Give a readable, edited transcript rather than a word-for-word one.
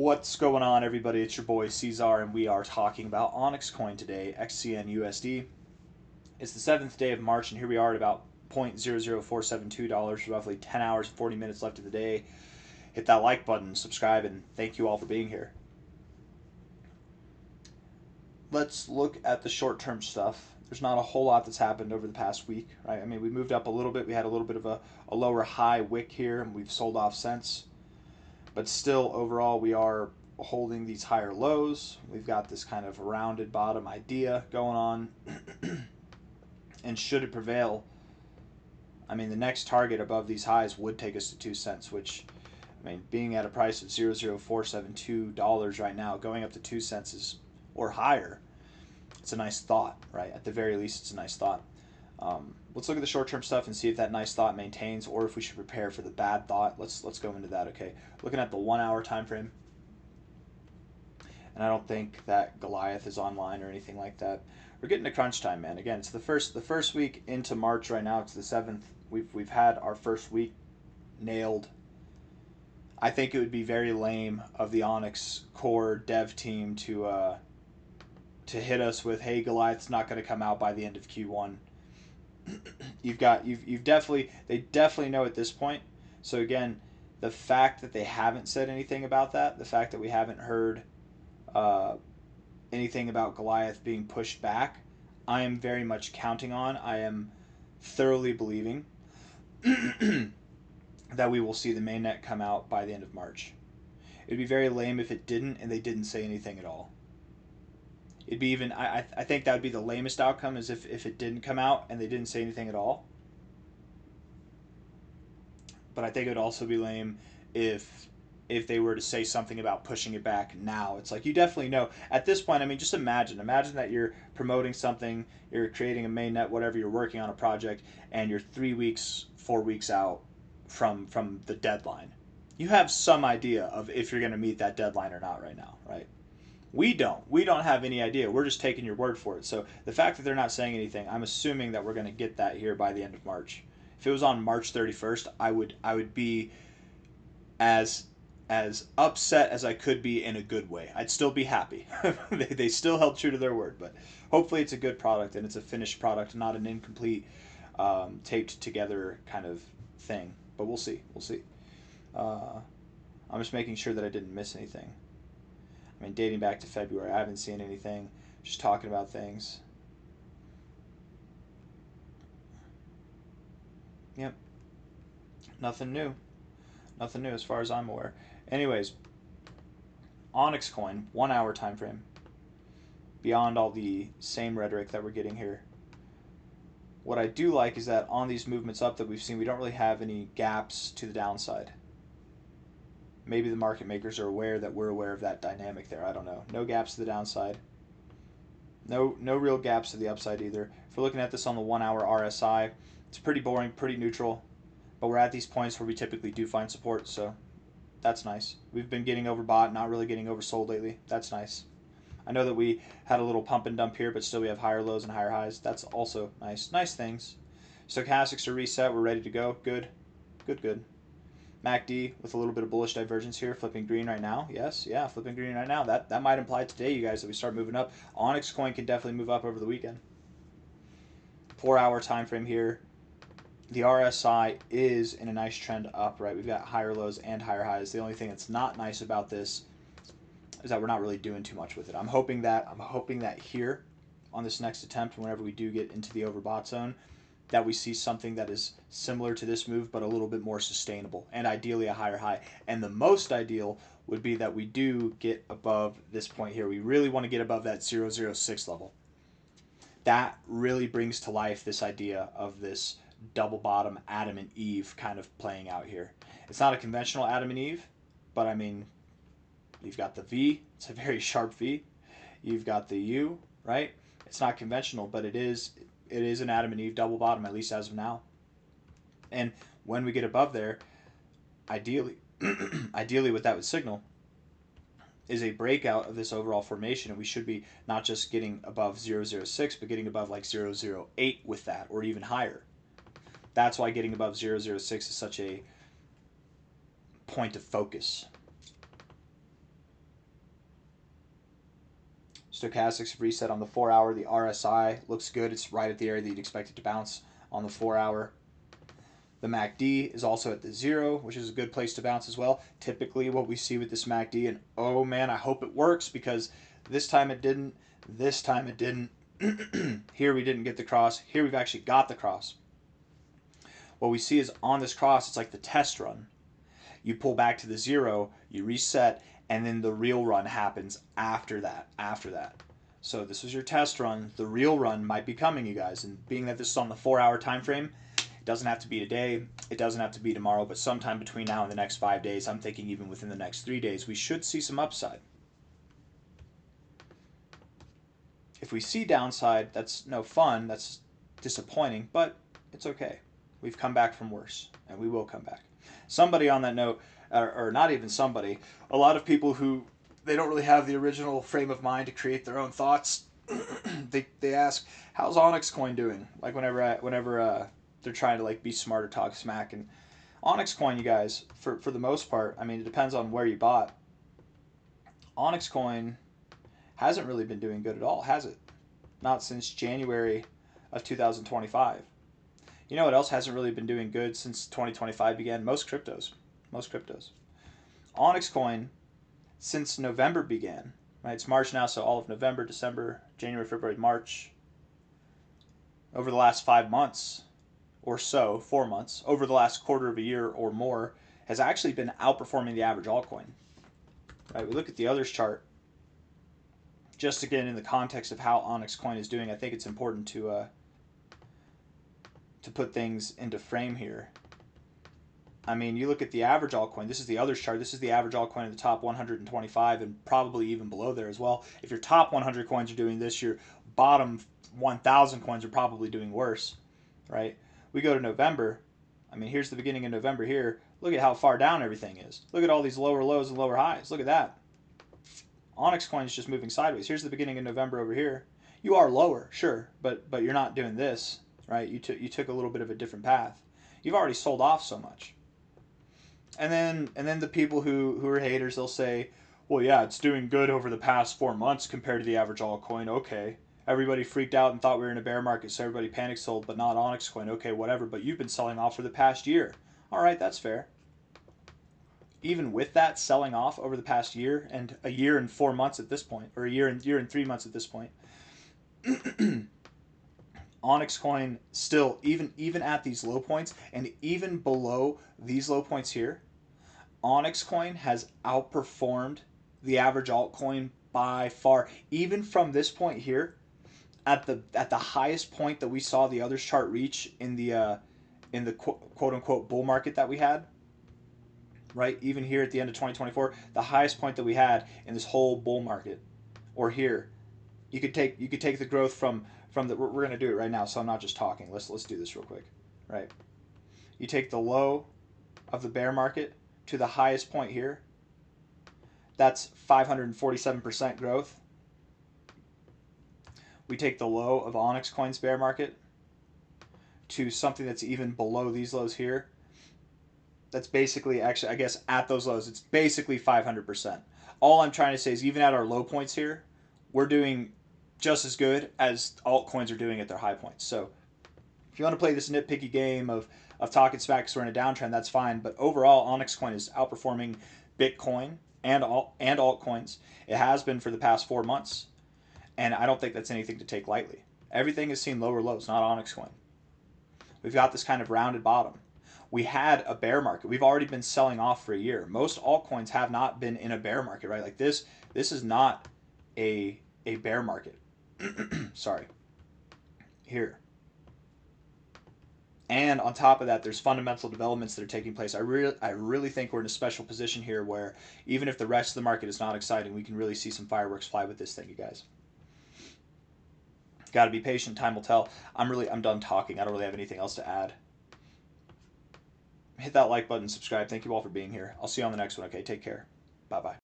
What's going on, everybody? It's your boy C-Zar, and we are talking about OnyxCoin today, XCN USD. It's the 7th day of March, and here we are at about $0.00472, roughly 10 hours and 40 minutes left of the day. Hit that like button, subscribe, and thank you all for being here. Let's look at the short-term stuff. There's not a whole lot that's happened over the past week, right? I mean, we moved up a little bit. We had a little bit of a lower high wick here, and we've sold off since. But still, overall, we are holding these higher lows. We've got this kind of rounded bottom idea going on. And should it prevail, I mean, the next target above these highs would take us to 2 cents, which, I mean, being at a price of $0.0472 right now, going up to 2 cents is, or higher, it's a nice thought, right? At the very least, it's a nice thought. Let's look at the short-term stuff and see if that nice thought maintains, or if we should prepare for the bad thought. Let's go into that. Okay, looking at the 1 hour time frame, and I don't think that Goliath is online or anything like that. We're getting to crunch time, man. Again, it's the first week into March right now. It's the 7th. We've had our first week nailed. I think it would be very lame of the Onyx core dev team to hit us with, hey, Goliath's not going to come out by the end of Q1. You've definitely, they definitely know at this point. So again, the fact that they haven't said anything about that, the fact that we haven't heard anything about Goliath being pushed back, I am very much counting on. I am thoroughly believing that we will see the mainnet come out by the end of March. It'd be very lame if it didn't and they didn't say anything at all. It'd be even, I think that would be the lamest outcome, is if it didn't come out and they didn't say anything at all. But I think it would also be lame if they were to say something about pushing it back now. It's like, you definitely know. At this point, I mean, just imagine that you're promoting something, you're creating a mainnet, whatever, you're working on a project, and you're 3 weeks, 4 weeks out from the deadline. You have some idea of if you're going to meet that deadline or not right now, right? We don't have any idea. We're just taking your word for it. So the fact that they're not saying anything, I'm assuming that we're going to get that here by the end of March. If it was on March 31st, I would be as upset as I could be in a good way. I'd still be happy. They still held true to their word, but hopefully it's a good product and it's a finished product, not an incomplete, taped together kind of thing. But we'll see. We'll see. I'm just making sure that I didn't miss anything. I mean, dating back to February, I haven't seen anything. Just talking about things. Yep. Nothing new. Nothing new as far as I'm aware. Anyways, OnyxCoin, 1 hour time frame. Beyond all the same rhetoric that we're getting here. What I do like is that on these movements up that we've seen, we don't really have any gaps to the downside. Maybe the market makers are aware that we're aware of that dynamic there. I don't know. No gaps to the downside. No real gaps to the upside either. If we're looking at this on the 1 hour RSI, it's pretty boring, pretty neutral. But we're at these points where we typically do find support, so that's nice. We've been getting overbought, not really getting oversold lately. That's nice. I know that we had a little pump and dump here, but still we have higher lows and higher highs. That's also nice. Nice things. Stochastics are reset. We're ready to go. Good. Good, good. MACD with a little bit of bullish divergence here, flipping green right now. Yes, yeah, flipping green right now. That might imply today, you guys, that we start moving up. OnyxCoin can definitely move up over the weekend. 4 hour time frame here. The RSI is in a nice trend up, right? We've got higher lows and higher highs. The only thing that's not nice about this is that we're not really doing too much with it. I'm hoping that here on this next attempt, whenever we do get into the overbought zone, that we see something that is similar to this move but a little bit more sustainable, and ideally a higher high. And the most ideal would be that we do get above this point here. We really want to get above that 0.006 level. That really brings to life this idea of this double bottom Adam and Eve kind of playing out here. It's not a conventional Adam and Eve, but I mean, you've got the V. It's a very sharp V. You've got the U, right? It's not conventional, but it is an Adam and Eve double bottom, at least as of now. And when we get above there, ideally what that would signal is a breakout of this overall formation, and we should be not just getting above 0.006, but getting above like 0.008 with that, or even higher. That's why getting above 0.006 is such a point of focus. Stochastics have reset on the 4 hour. The RSI looks good. It's right at the area that you'd expect it to bounce on the 4 hour. The MACD is also at the 0, which is a good place to bounce as well. Typically what we see with this MACD, and oh man, I hope it works, because this time it didn't, this time it didn't. Here we didn't get the cross. Here we've actually got the cross. What we see is on this cross, it's like the test run. You pull back to the 0, you reset, and then the real run happens after that. So this was your test run. The real run might be coming, you guys. And being that this is on the 4 hour time frame, it doesn't have to be today, it doesn't have to be tomorrow, but sometime between now and the next 5 days, I'm thinking even within the next 3 days, we should see some upside. If we see downside, that's no fun, that's disappointing, but it's okay. We've come back from worse, and we will come back. Somebody on that note, or not even somebody, a lot of people who, they don't really have the original frame of mind to create their own thoughts. they ask, how's OnyxCoin doing? Like whenever they're trying to like be smart or talk smack. And OnyxCoin, you guys, for the most part, I mean, it depends on where you bought. OnyxCoin hasn't really been doing good at all, has it? Not since January of 2025. You know what else hasn't really been doing good since 2025 began? Most cryptos. OnyxCoin, since November began, right? It's March now, so all of November, December, January, February, March. Over the last 5 months or so, 4 months, over the last quarter of a year or more, has actually been outperforming the average altcoin. Right? We look at the others chart. Just again, in the context of how OnyxCoin is doing, I think it's important to put things into frame here. I mean, you look at the average altcoin. This is the others chart. This is the average altcoin in the top 125 and probably even below there as well. If your top 100 coins are doing this, your bottom 1,000 coins are probably doing worse, right? We go to November. I mean, here's the beginning of November here. Look at how far down everything is. Look at all these lower lows and lower highs. Look at that. OnyxCoin is just moving sideways. Here's the beginning of November over here. You are lower, sure, but you're not doing this, right? You took a little bit of a different path. You've already sold off so much. And then the people who are haters, they'll say, well, yeah, it's doing good over the past 4 months compared to the average altcoin. Okay. Everybody freaked out and thought we were in a bear market, so everybody panic sold, but not OnyxCoin. Okay, whatever. But you've been selling off for the past year. All right, that's fair. Even with that selling off over the past year, and a year and 4 months at this point, or a year and 3 months at this point, OnyxCoin still, even at these low points and even below these low points here, OnyxCoin has outperformed the average altcoin by far. Even from this point here, at the highest point that we saw the others chart reach in the quote unquote bull market that we had, right? Even here at the end of 2024, the highest point that we had in this whole bull market, or here, you could take the growth from the, we're going to do it right now, so I'm not just talking. Let's do this real quick, right? You take the low of the bear market to the highest point here. That's 547% growth. We take the low of OnyxCoin's bear market to something that's even below these lows here. That's basically, actually, I guess at those lows, it's basically 500%. All I'm trying to say is even at our low points here, we're doing just as good as altcoins are doing at their high points. So if you want to play this nitpicky game of talking smack because we're in a downtrend, that's fine. But overall, OnyxCoin is outperforming Bitcoin and altcoins. It has been for the past 4 months. And I don't think that's anything to take lightly. Everything has seen lower lows, not OnyxCoin. We've got this kind of rounded bottom. We had a bear market. We've already been selling off for a year. Most altcoins have not been in a bear market, right? Like this is not a bear market. Sorry. Here. And on top of that, there's fundamental developments that are taking place. I really think we're in a special position here where even if the rest of the market is not exciting, we can really see some fireworks fly with this thing, you guys. Got to be patient. Time will tell. I'm done talking. I don't really have anything else to add. Hit that like button, subscribe. Thank you all for being here. I'll see you on the next one, okay? Take care. Bye-bye.